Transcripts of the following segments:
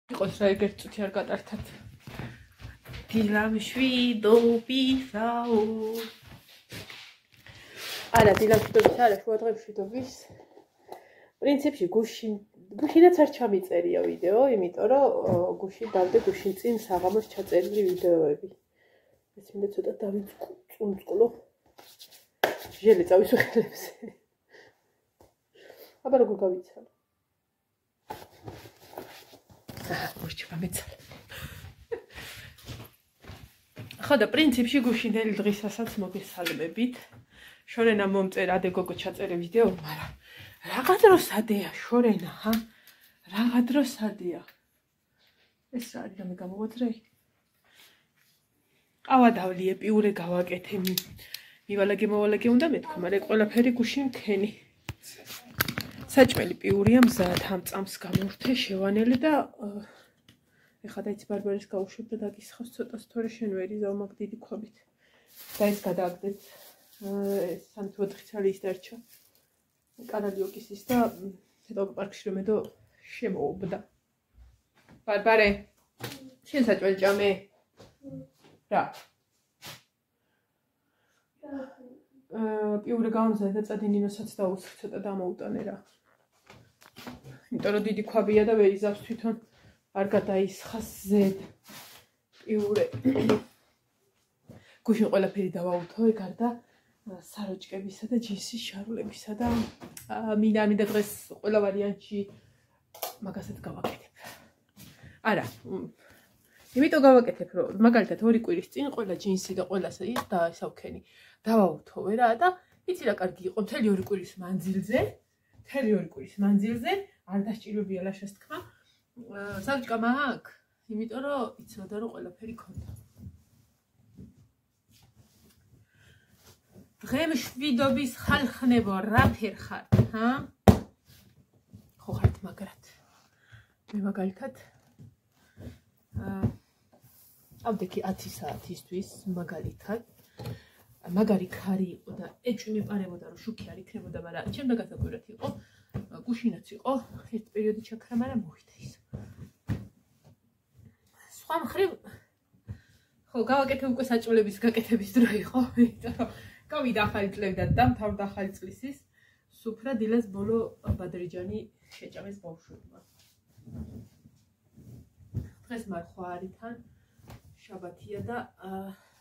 იყოს რა ეგ ერთ წუთი არ გატართათ. დილამ შვიდო პისაო. არა, დილამ შვიდობის არა, შუადღე შვიდობის. პრინციპში გუშინაც არ ჩამიწერია ვიდეო, იმიტომ რომ გუშინ დავდე გუშინ წინ საღამოს ჩაწერილი ვიდეოები. ეს მინდა ცოტა დავიწუნწყლო. ჟელი წავისვი ხელებზე. აბა როგორ გავიცალო? მოიჭება მეცალე. ხო და პრინციპში გუშინელი დღისასაც მოგესალმებით. შორენა მომწერა ადე გოგო ჩაწერე ვიდეო, მაგრამ რაღა დროსადია შორენა, ჰა? რაღა დროსადია. ეს რა არის რამე გამოვაძრე? ყავა დავლიე, პიურე გავაკეთე, მივალაგე უნდა მეთქვა, მაგრამ ყველაფერი გუშინ მქენი. საჭმელი პიურია მზად, ამ წამს გამორთე, შევანელი და ეხლა და იცი ბარბარეს გავუშვებ და დაგისხავს ცოტა თორე შენ ვერ იზავ მაგ დიდი ქვაბით. და ეს გადააგდეთ სამი თუ 4 წელი ის დარჩა. კანალიოკის ის და ცოტა პარკში რომედო შემოუბდა. ბარბარე, შენ საჭმელი ჭამე? რა? პიურე გამზადე და წადინინოსაც დაუსხი ცოტა დამოუტანე რა. იმიტომ რომ დიდი ქვაბია და ვერ იზავს თვითონ არ გადაისხას ზედ პიურე. გუშინ ყველაფერი დავაუთო გარდა საროჭკებისა და ჯინსის შარულებისა და მინდა დღეს ყველა ვარიანტში მაგასაც გავაკეთებ. არა, იმიტომ გავაკეთებ, რომ მაგალითად 2 კვირის წინ ყველა ჯინსი და ყველა ის და ესავქენი დავაუთოვე რა და იცი რა კარგი იყო მთელი 2 კვირის მანძილზე არ დასჭირებია ლაშას თქმა. საჭკა მაქვს, იმიტომ რომ იცოდა რომ ყველაფერი ქონდა. დღემ შვიდობის ხალხნებო, რა ფერ ხართ, ჰა? ხო ხართ მაგრად. მე მაგალითად ავდექი 10 საათისთვის მაგალითად მაგარი ქარი იყო და ეჭვმეპარებოდა რომ შუქი არ იქნებოდა, მაგრამ ჩემ დაგასაკვირად იყო, გუშინაც იყო, ერთ პერიოდი ჩაქრა, მაგრამ მოვიდა ის. სხვა მხრივ ხო გავაკეთე უკვე საჭმელების გაკეთების დრო იყო, იმიტომ რომ გავიდა ახალი წლები და დამთავრდა ახალი წლის ის სუფრა დილას ბოლო ბადრიჯანი შეჭამეს ბავშვებმა. დღეს მარხვა არითან შაბათია და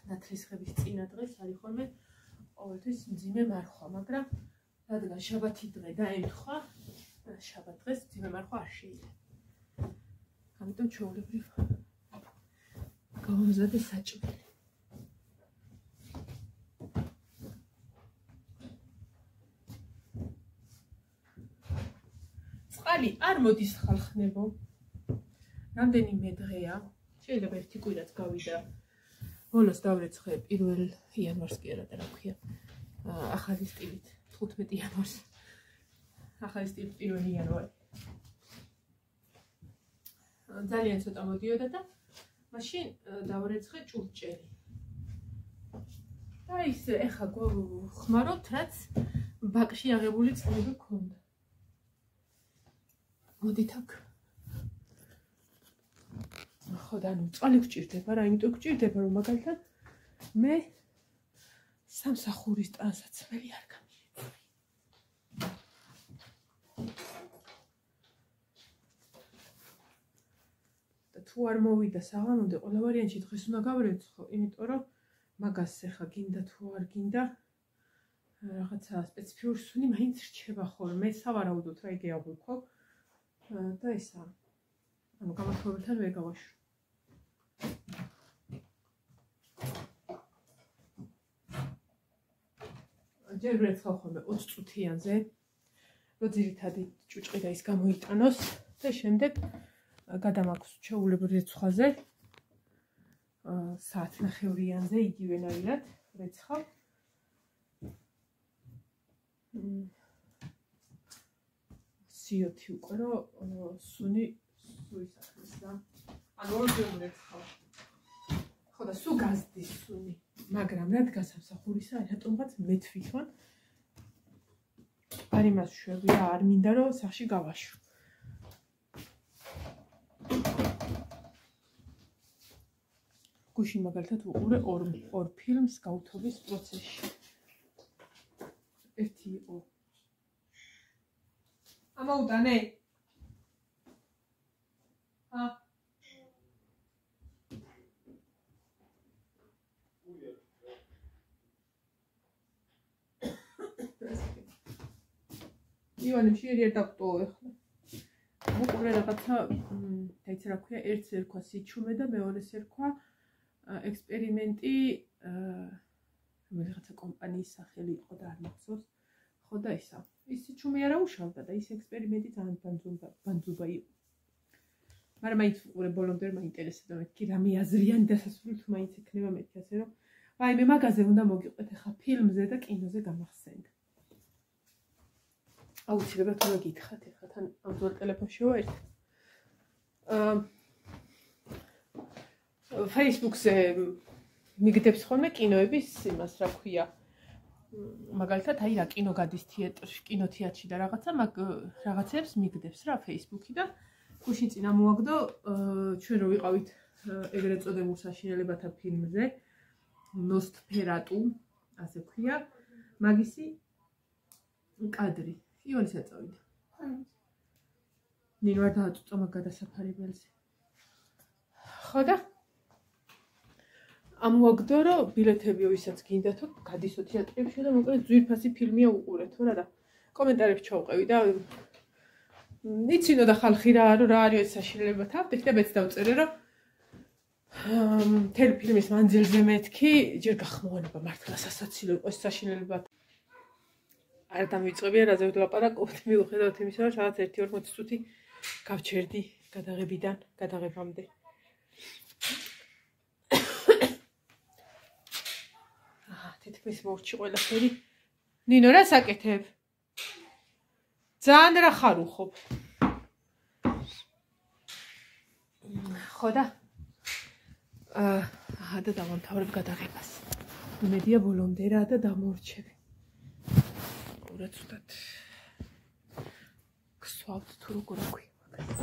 ნათლისღების წინა დღეს არის ხოლმე ყოველთვის მძიმე მარხვა, მაგრამ რადგან შაბათი დღე დაემთხვა, შაბათ დღეს მძიმე მარხვა არ შეიძლება. ამიტომ ჩვეულებრივ გავამზადე საჭმელი. წყალი არ მოდის ხალხნებო. რამდენიმე დღეა, შეიძლება ერთი კვირაც გავიდა. ბოლოს დავრეცხე 1 იანვარს კი არა და რა ქვია. ახალი სტილით 15 იანვარს. ახალი სტილით 1 იანვარი. ძალიან ცოტა მოდიოდა და მაშინ დავრეცხე ჭურჭელი. და ის ეხა ხმარობთ, რაც ბაკში აღებული წყლები ქონდა. მოდით აქ. ხო და ნუ წყალი გჭირდება რა, იმიტომ გჭირდება რომ მაგალითად მე სამსახურის ტანსაცმელი არ გამიეცი. და თუ არ მოვიდა საღამომდე ყველა ვარიანტში დღეს უნდა გავრეცხო, იმიტომ რომ მაგას ეხა გინდა თუ არ გინდა რაღაცა სპეციფიური სუნი მაინც რჩება ხოლმე, სავარაუდოდ რა იგი აღვიქო და ისა ანუ გამართლებელთან ვერ გავაშრო. ჯერ ვრეცხავ ხოლმე 20 წუთიანზე, რომ ძირითადი ჭუჭყი და ის გამოიტანოს და შემდეგ გადამაქვს ჩვეულებრივ რეცხვაზე საათნახევრიანზე იგივენაირად რეცხავ. სიოთი უკვე რომ სუნი სუისახეს და ანუ ორჯერ რეცხავ. ხო და სულ გაზდის სუნი, მაგრამ რადგან სამსახურისა რატომღაც მე თვითონ არ იმას შვებია, არ მინდა რომ სახში გავაშრო. გუშინ მაგალითად უყურე ორ ფილმს გაუთობის პროცესში. ერთი იყო. ამაუტანე? ივანე შეიძლება დაგტოვო ახლა. უყურე რაღაცა დაიცა რა ქვია, ერთს ერქვა სიჩუმე და მეორეს ერქვა ექსპერიმენტი, რაღაცა კომპანიის სახელი იყო და არ მახსოვს. ხო და ისა. ის სიჩუმე არა უშავდა და ის ექსპერიმენტი ძალიან ბანძობა იყო. მაგრამ მაინც უყურე ბოლომდე მაინტერესებდა მეთქი რამე აზრიანი დასასრული თუ მაინც ექნება მეთქი ასე რომ აი მე მაგაზე უნდა მოგიყვეთ ახლა ფილმზე და კინოზე გამახსენდა. აუცილებლად უნდა გითხრათ ახლა თან ამ ძველ ტელეფონში ვარ. Facebook-ზე მიგდებს ხოლმე კინოების იმას რა ქვია. მაგალითად აი რა კინო გადის თეატრში, კინოთეატრში და რაღაცა მაგ რაღაცებს მიგდებს რა Facebook-ი და გუშინ წინ ამოვაგდო ჩვენ რო ვიყავით ეგრეთ წოდებულ საშინელებათა ფილმზე ნოსფერატუ ასე ქვია მაგისი კადრი იონის აწავიდა. ნინო არ დააწუწა მაგ გადასაფარებელზე. ხო და ამოვაგდო რომ ბილეთები ვისაც გინდათო გადისო თეატრებში და მოკლედ ძვირფასი ფილმია უყურეთო რა და კომენტარებში ჩავყევი და იცინო და ხალხი რა არის ეს საშინელებათა აპდეიტი და მეც დავწერე რომ მთელი ფილმის მანძილზე მეთქი ჯერ გახმოვანება მართლა სასაცილო იყო ეს საშინელებათა არ დამივიწყებია რაზე ვლაპარაკობთ მიუხედავად იმისა რომ რაღაც 1-40 წუთი გავჩერდი გადაღებამდე. თითქმის მორჩი ყველაფერი. ნინო რა საკეთებ? ძალიან რა ხარუხობ. ხო და და დავამთავრებ გადაღებას. იმედია ბოლომდე რა და დამორჩები. ურა ცუდად. გსვავთ თუ როგორ აქვია მაგას.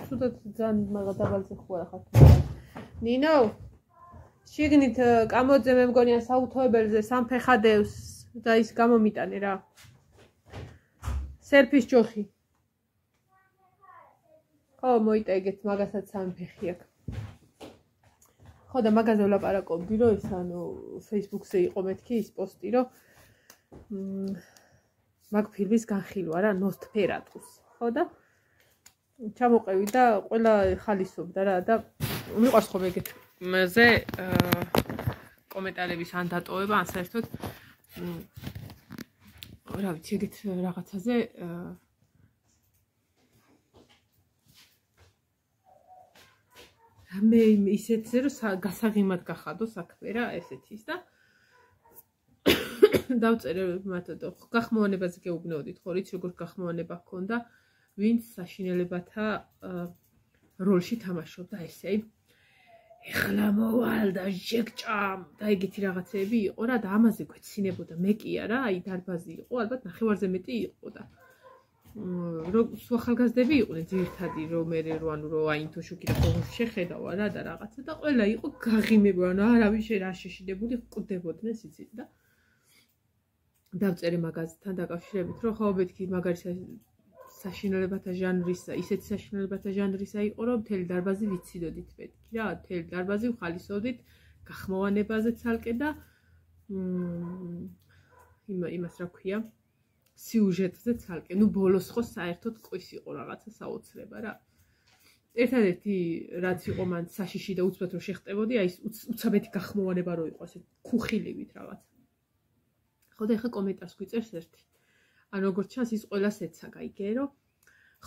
ცუდად ძალიან მაგა დაბალზე ხوار ხარ. ნინო შიგნით კამოძე მე მგონია საუთოებელზე სამფეხადევს და ის გამომიტანე რა. სელფის ჯოხი. ხო მოიტეგეთ მაგასაც სამფეხი აქვს. ხო და მაგაზე ვლაპარაკობდი რომ ის ანუ Facebook-ზე იყო მეთქი ის პოსტი რომ მაგ ფილმის განხილვა რა ნოსფერატუს. ხო და ჩამოყევი და ყველა ხალისობდა რა და მიყვარს ხოლმე ეგეთ ზე კომენტარების ან დატოვება ან საერთოდ რა ვიცი ეგეთ რაღაცაზე მე ისეთზე რომ გასაღიმად გახადო საქმე რა ესეთი ის და დავწერე მათ და გახმოვანებაზე გეუბნეოდით ხო რიც როგორ გახმოვანება ჰქონდა ვინც საშინელებათა როლში თამაშობდა ესე აი ეხლა მოვალ და ჟეგჭამ და ეგეთი რაღაცეები იყო რა და ამაზე გვეცინებოდა მე კი არა აი დარბაზი იყო ალბათ ნახევარზე მეტი იყო და სულ ახალგაზრდები იყვნენ ძირითადი რომ მე რო ანუ რო აინთო შუქი და ხოხში შეხედავა რა და რაღაცა და ყველა იყო გაღიმებული ანუ არავის არ შეშინებული ყვდებოდნენ სიცით და დავწერე მაგაზთან დაკავშირებით რომ ხო მეთქი მაგარი საშინელებათა ჟანრისა ისეთი საშინელებათა ჟანრისა იყო რომ მთელი დარბაზი ვიციდოდით მეთქი რა მთელი დარბაზი ვხალისოვდით გახმოვანებაზე ცალკე და იმას რა ქვია სიუჟეტზე ცალკე ნუ ბოლოს ხო საერთოდ კვის იყო რაღაცა საოცრება რა ერთადერთი რაც იყო მან საშიში და უცბად რომ შეხტებოდი აი უცაბეთი გახმოვანება რო იყო ასე ქუხილივით რაღაც ხო და ეხა კომენტარს გვიწერს ერთი ან როგორც ჩანს ის ყველას ეცა გაიგე რომ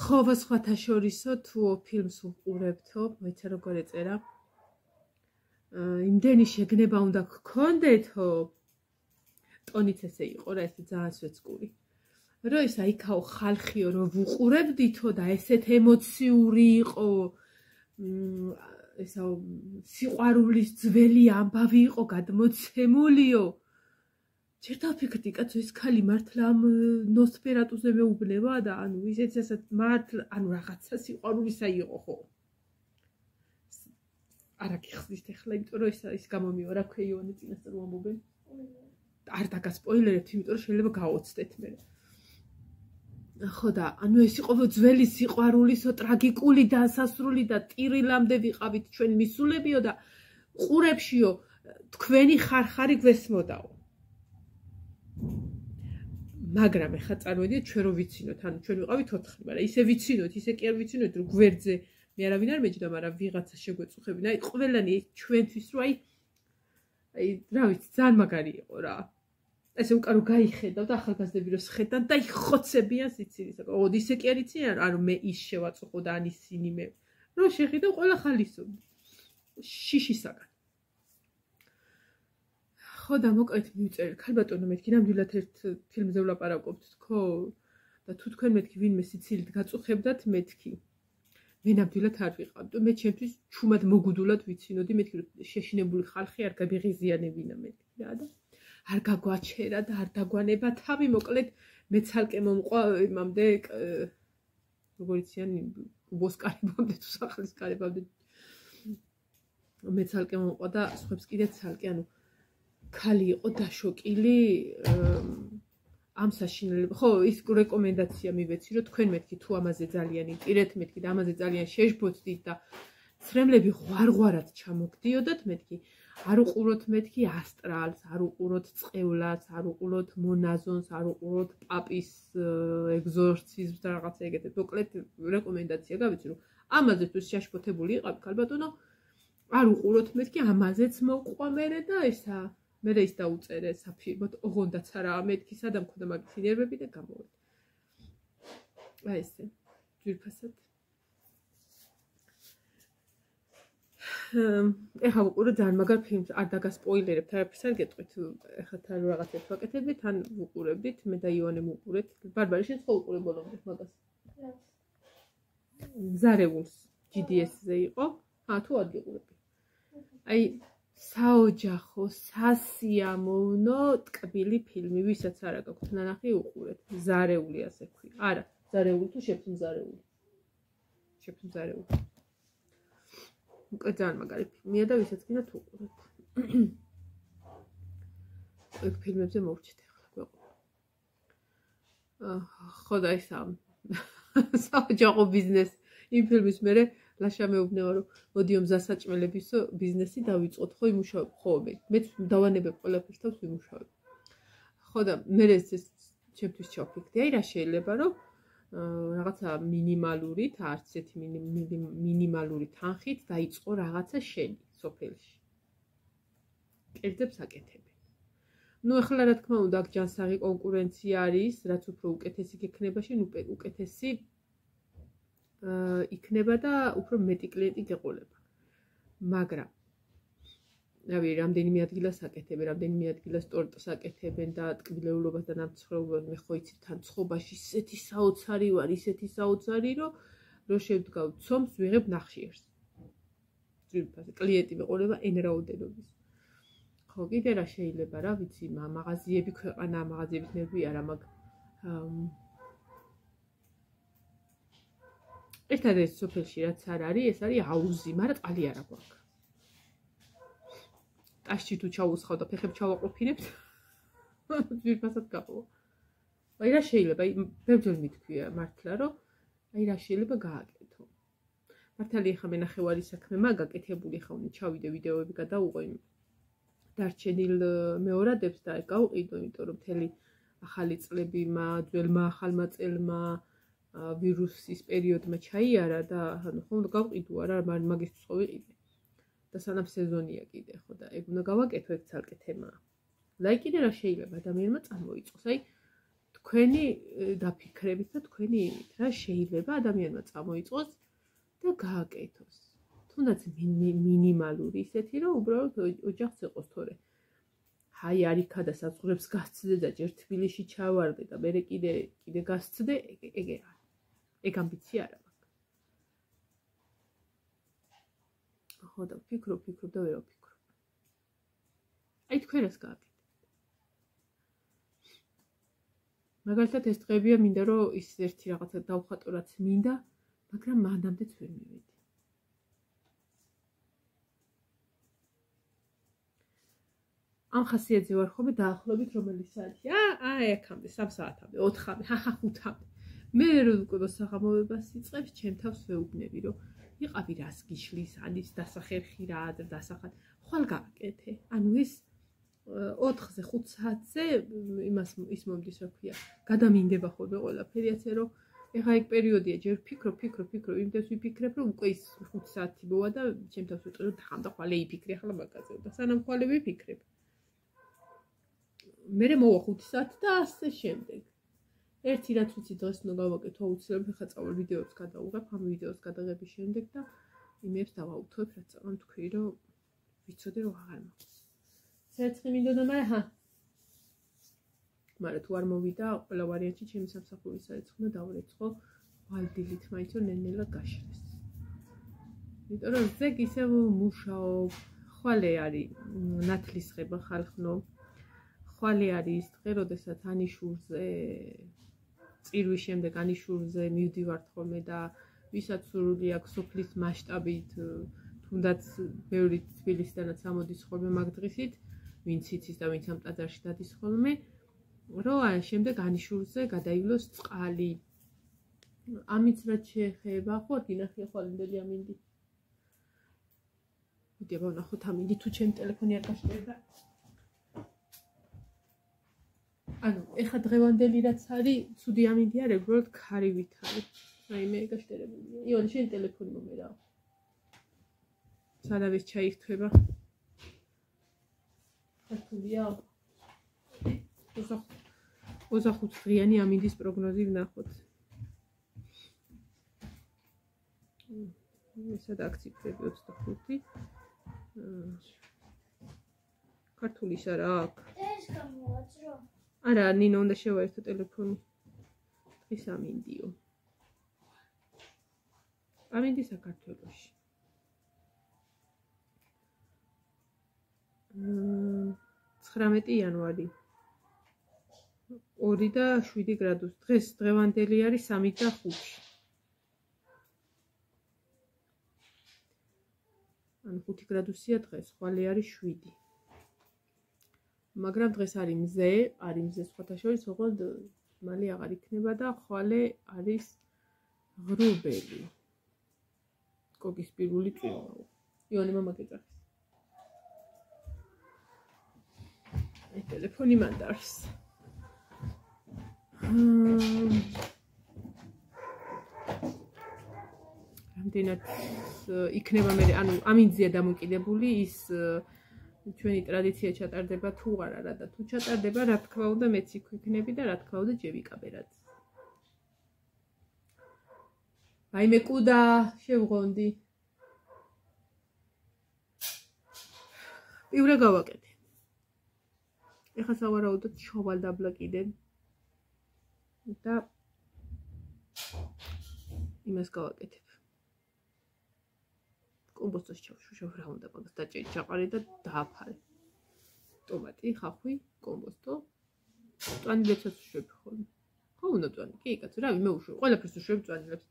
ხო სხვათა შორისო თუ ფილმს უყურებთო მოიცა როგორ ეწერა იმდენი შეგნება უნდა გქონდეთო ტონიც ესე იყო რა ესე ძალიან სვეცკური რომ ის აიქაო ხალხიო რომ ვუყურებდითო და ესეთ ემოციური იყო ესა სიყვარულის ძველი ამბავი იყო გადმოცემულიო ჯერ დავფიქრდი კაცო ეს ქალი მართლა ამ ნოსფერატუზე მეუბნება და ანუ ისეც ესეთ მართლა ანუ რაღაცა სიყვარულისა იყო ხო არა გიხსნით ახლა, იმიტომ რომ ის გამომივა რა ქვია ივანე წინასწარ ვამბობენ. არ დაგასპოილერებთ, იმიტომ რომ შეიძლება გავოცდეთ მე. ხო და ანუ ეს იყო ძველი სიყვარულისო ტრაგიკული დასასრული და ტირილამდე ვიყავით ჩვენ მისულებიო და ყურებშიო თქვენი ხარხარი გვესმოდაო. მაგრამ ეხლა წარმოვიდეთ ჩვენ რო ვიცინოთ, ანუ ჩვენ ვიყავით 4, მაგრამ ისე ვიცინოთ, ისე კი არ ვიცინოთ, რომ გვერდზე მე არავინ არ მეჯდა, მაგრამ ვიღაცა შეგვეწუხებინა. აი ყველანი ჩვენთვის რო აი რა ვიცი, ძალიან მაგარი იყო რა. ესე უკან რო გაიხედავ და ახალგაზრდები რო სხედან და იხოცებიან სიცილისა. ოდ ისე კი არ იციან, ანუ მე ის შევაწუხო და ან ისინი მე. რო შეხედავ ყველა ხალისობ. შიშისაგან. ხო და მოკლედ მივწერე, ქალბატონო მეთქი ნამდვილად ერთ ფილმზე ვლაპარაკობთ თქო და თუ თქვენ მეთქი ვინმე სიცილით გაწუხებდათ მეთქი. მე ნამდვილად არ ვიყავ. მე ჩემთვის ჩუმად მოგუდულად ვიცინოდი მეთქი რომ შეშინებული ხალხი არ გაბიღიზიანებინა მეთქი რა და არ გაგვაჩერა და არ დაგვანება თავი მოკლედ მე ცალკე მომყვა იმამდე როგორ იციან უბოს კარებამდე თუ სახლის კარებამდე მე ცალკე მომყვა და სხვებს კიდე ცალკე ანუ ქალი იყო დაშოკილი ამ საშინელება ხო ის რეკომენდაცია მივეცი რომ თქვენ მეთქი თუ ამაზე ძალიან იტირეთ მეთქი და ამაზე ძალიან შეშბოცდით და ცრემლები ღვარღვარად ჩამოგდიოდათ მეთქი არ უყუროთ მეთქი ასტრალს, არ უყუროთ წყევლას, არ უყუროთ მონაზონს, არ უყუროთ პაპის ეგზორციზმს და რაღაცა ეგეთებს. მოკლედ რეკომენდაცია გავიცი რომ ამაზე თუ შეშფოთებული იყავ ქალბატონო არ უყუროთ მეთქი ამაზეც მოყვა მერე და ესა მერე ის დაუწერე საფირმოდ ოღონდაც არა მეთქი სადამ მქონდა მაგის ნერვები და გამოვედი. აი ესე ძვირფასად ეხლა ვუყურე ძალიან მაგარ ფილმს, არ დაგასპოილერებთ, არაფერს არ გეტყვით. ეხლა თან რაღაცებს ვაკეთებდით, თან ვუყურებდით, მე და ივანე ვუყურეთ. ბარბარე, შენ ხო უყურე ბოლომდე მაგას? ზარეულს GDS-ზე იყო. თუ არ გიყურები. აი საოჯახო, სასიამოვნო, ტკბილი ფილმი, ვისაც არ აქვს ნანახი უყურეთ. ზარეული ასე ქვია. არა, ზარეული თუ შეფმზარეული. შეფმზარეული. უკვე ძალიან მაგარი ფილმია და ვისაც გინდათ უყურეთ. ეგ ფილმებზე მოვჭით ახლა გვეყო. ხო და ისა საოჯახო ბიზნეს იმ ფილმის მერე ლაშა მეუბნება რომ მოდიო მზასაჭმელების ბიზნესი დავიწყოთ ხო იმუშავებ ხო მეც დავანებებ ყველაფერს თავს ვიმუშავებ. ხო და მე ეს ჩემთვის ჩავფიქრდი აი რა შეიძლება რომ რაღაცა მინიმალურით, არც ერთი მინიმალური თანხით დაიწყო რაღაცა შენი სოფელში. კერძებს აკეთებენ. ნუ ახლა რა თქმა უნდა, აქ ჯანსაღი კონკურენცია არის, რაც უფრო უკეთესი გექნება შენ, უკეთესი იქნება და უფრო მეტი კლიენტი გეყოლება. მაგრამ რავი, რამდენიმე ადგილას აკეთებენ, რამდენიმე ადგილას ტორტს აკეთებენ და ტკბილეულობას და ნამცხრობლობას მე ხო იცით თან ცხობაში ისეთი საოცარი ვარ, ისეთი საოცარი რომ შევდგავ ცომს ვიღებ ნახშირს. ძვირფასი კლიენტი მეყოლება n რაოდენობის. ხო, კიდე რა შეიძლება რა ვიცი, მაღაზიები ქვეყანა, მაღაზიების ნერვი არა, მაგ ერთადერთი სოფელში რაც არ არის, ეს არის აუზი, მაგრამ წყალი არ აქვს. ტაშში თუ ჩაუსხავ და ფეხებს ჩავაყოფინებთ, ძვირფასად გაყვა. აი რა შეიძლება, აი ბევრჯერ მითქვია მართლა, რომ აი რა შეიძლება გააკეთო. მართალი ახლა მენახევარი საქმე მაგ გაკეთებული ხა უნდა ჩავიდე ვიდეოები გადავუყო იმ დარჩენილ მეორადებს და გავყიდო, იმიტომ რომ მთელი ახალი წლები ძველმა ახალმა წელმა ვირუსის პერიოდმა ჩაიარა და ანუ ხო უნდა გავყიდო არა მაგისთვის ხო ვიყიდე. და სანამ სეზონია კიდე ხო და ეგ უნდა გავაკეთო ეგ ცალკე თემაა. და აი კიდე რა შეიძლება ადამიანმა წამოიწყოს. აი თქვენი დაფიქრებით და თქვენი რა შეიძლება ადამიანმა წამოიწყოს და გააკეთოს. თუნდაც მინიმალური ისეთი რომ უბრალოდ ოჯახს ეყოს თორე. აი არიქა და საზღვრებს გასცდე და ჯერ თბილისში ჩავარდე და მე კიდე გასცდე ეგ არა. ეგ ამბიცია არა. ხო და ვფიქრობ და ვერ ვფიქრობ. აი თქვენ რას გააკეთეთ? მაგალითად ეს დღეებია მინდა რომ ის ერთი რაღაცა დავხატო რაც მინდა, მაგრამ მანამდეც ვერ მივედი. ამ ხასიათზე ვარ ხოლმე დაახლოებით რომელი საათია? აქამდე 3 საათამდე, 4-მდე, 5-მდე. მე რო საღამოებას იწყებს, ჩემ თავს ვეუბნები, რომ იყავი რას გიშლის, ანის დასახერხი რა ადრ დასახად. ხვალ გავაკეთე. ანუ ეს 4-ზე 5 საათზე ის მომდის, რა ქვია, გადამინდება ხოლმე ყველაფერი, ასე რომ ეხა ეგ პერიოდია, ჯერ ვფიქრობ, იმდენს ვიფიქრებ, რომ უკვე ის 5 საათი მოვა და ჩემ თავს ვიტყვი, რომ დახამდა ხვალე იფიქრე, ახლა მაგაზე და სანამ ხვალე ვიფიქრებ. მერე მოვა 5 საათი და ასე შემდეგ. ერთი რაც ვიცი დღეს უნდა გავაკეთო აუცილებლად, ხა წავალ ვიდეოს გადავიღებ, ამ ვიდეოს გადაღების შემდეგ და იმებს დავაუთოებ, რაც წავან თქვი, რომ ვიცოდე რომ აღარ მაქვს. ცეცხლი მინდოდა, მაგრამ თუ არ მოვიდა, ყველა ვარიანტი ჩემი სამსახურის საეცხლო და დავრეცხო ვალდილით, მაინც რომ ნელ-ნელა გაშრეს. იმიტომ რომ ზეგ ისევ მუშაობ, ხვალე არის ნათლისღება ხალხნო, ხვალე არის დღე, როდესაც ანიშურზე წირვის შემდეგ ანიშურზე მივდივართ ხოლმე და ვისაც სურვილი აქვს სოფლის მასშტაბით, თუნდაც ბევრი თბილისიდანაც ამოდის ხოლმე მაგ დღისით, ვინც იცის და ვინც ამ ტაძარში დადის ხოლმე, რომ შემდეგ ანიშურზე გადაივლოს წყალი. ამიც რაც შეეხება, ხო არ გინახია ხვალინდელი ამინდი. მოდი აბა ვნახოთ ამინდი თუ ჩემი ტელეფონი არ გაშტერდა. ანუ ეხა დღევანდელი რაც არის, ცუდი ამინდი არ ეგროდ ქარივით არის. რაიმე გაშტერებულია. იონი, შენი ტელეფონი მომერაო. სადავეს ჩაირთვება. ქართულია. 25 დღიანი ამინდის პროგნოზი ვნახოთ. ესად აქციფრები 25. ქართულის არა აქ. ეს გამოაძრო. არა, ნინო უნდა შევაერთო ტელეფონი. დღის ამინდიო. ამინდი საქართველოში. 19 იანვარი. 2 და 7 გრადუსი. დღეს დღევანდელი არის 3 და 5. ანუ 5 გრადუსია დღეს, ხვალე არის 7. მაგრამ დღეს არის მზე სხვათა შორის, ოღონდ მალე აღარ იქნება და ხვალე არის ღრუბელი. კოკის პირველი წვიმაო. იონი მამა გეძახის. აი ტელეფონი მანდარს. რამდენად იქნება მე, ანუ ამინდზეა დამოკიდებული ის ჩვენი ტრადიცია ჩატარდება თუ არა და თუ ჩატარდება, რა თქმა უნდა მეც იქ ვიქნები და რა თქმა უნდა ჯევიკაბერად. აი მე კუდა შევღონდი. იურა გავაკეთე. ეხლა სავარაუდოდ შოვალ დაბლა კიდე. და იმას გავაკეთებ. კომბოსტოს ჩავშუშავ რა უნდა მაგას დაჭერი ჩაყარე და დააფარე. ტომატი, ხახვი, კომბოსტო. მწვანილებს უშვებ ხოლმე. ხო უნდა მწვანილი? კი, კაცო, რავი, მე უშვებ. ყველაფერს უშვებ მწვანილებს.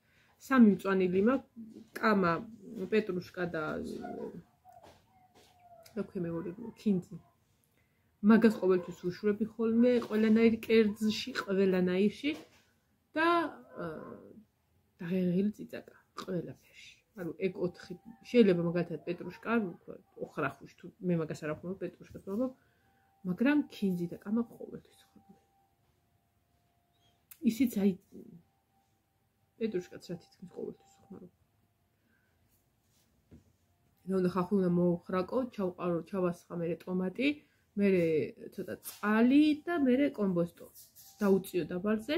3 მწვანილი მაქვს, კამა, პეტრუშკა და რა ქვია მეორე ქინძი. მაგას ყოველთვის უშვები ხოლმე, ყველანაირ კერძში, ყველანაირში და დაღեղილი წიწაკა ყველაფერში. ანუ ეგ 4 შეიძლება მაგალითად პეტრუშკა, ოხრახუში თუ მე მაგას არ ვხმობ პეტრუშკას ვამბობ, მაგრამ ქინძი და კამა ყოველთვის ხოლმე. ისიც აი პეტრუშკაც რა თითქმის ყოველთვის ვხმარობ. უნდა ხახვი უნდა მოვხრაკო, ჩავყარო, ჩავასხა მე ტომატი, მე ცოტა წყალი და მე კომბოსტო. დაუწიო დაბალზე,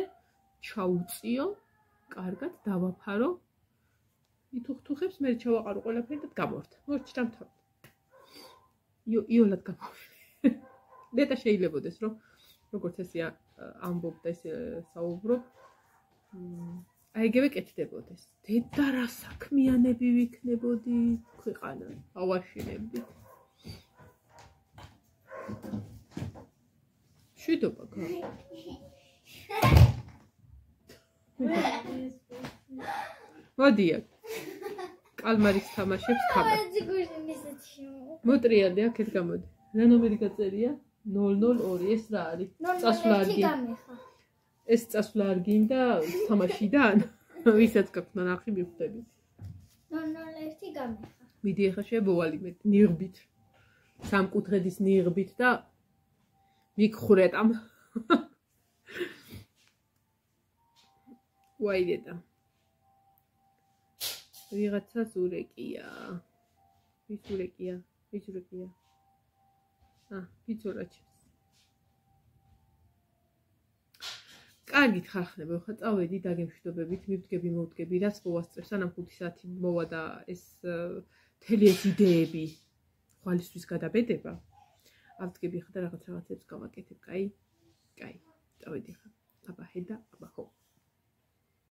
ჩაუწიო, კარგად დავაფარო. ითუხთუხებს, მე ჩავაყარო ყველაფერი და გამორთ. მორჩი დამთავრდა. იოლად გამოვიდა. ნეტა შეიძლებაოდეს, რომ როგორც ესია ამბობ და ესე საუბრობ, აი ეგევე კეთდებოდეს. დედა რა საქმიანები ვიქნებოდი ქვეყანა, ავაშინებდი. შვიდობა გა. მოდია. კალმარის თამაშებს ხაბა. მოტრიალდი აქეთ გამოდი. რა ნომერი გაწერია? 002 ეს რა არის? წასვლა არ გინდა. ეს წასვლა არ გინდა თამაშიდან? ვისაც გაქვთ ნახი მიხვდებით. 001 გამეხა. მიდი ახლა შემოვალიმეთ ნიღბით. სამკუთხედის ნიღბით და მიგხურეტამ. ვაიდედა. ვიღაცა ზურეკია. ვის ზურეკია? ვის ზურეკია? ვიცურაჩეს. კარგით ხარხნებო, ხა წავედი დაგემშვიდობებით, მივდგები, მოვდგები, რაც მოვასწრებ, სანამ 5 საათი მოვა და ეს მთელი ეს იდეები ხვალისთვის გადაბედება. ავდგები ხა და რაღაცებს გავაკეთებ, კაი? კაი. წავედი ხა. აბა ჰედა, აბა ხო.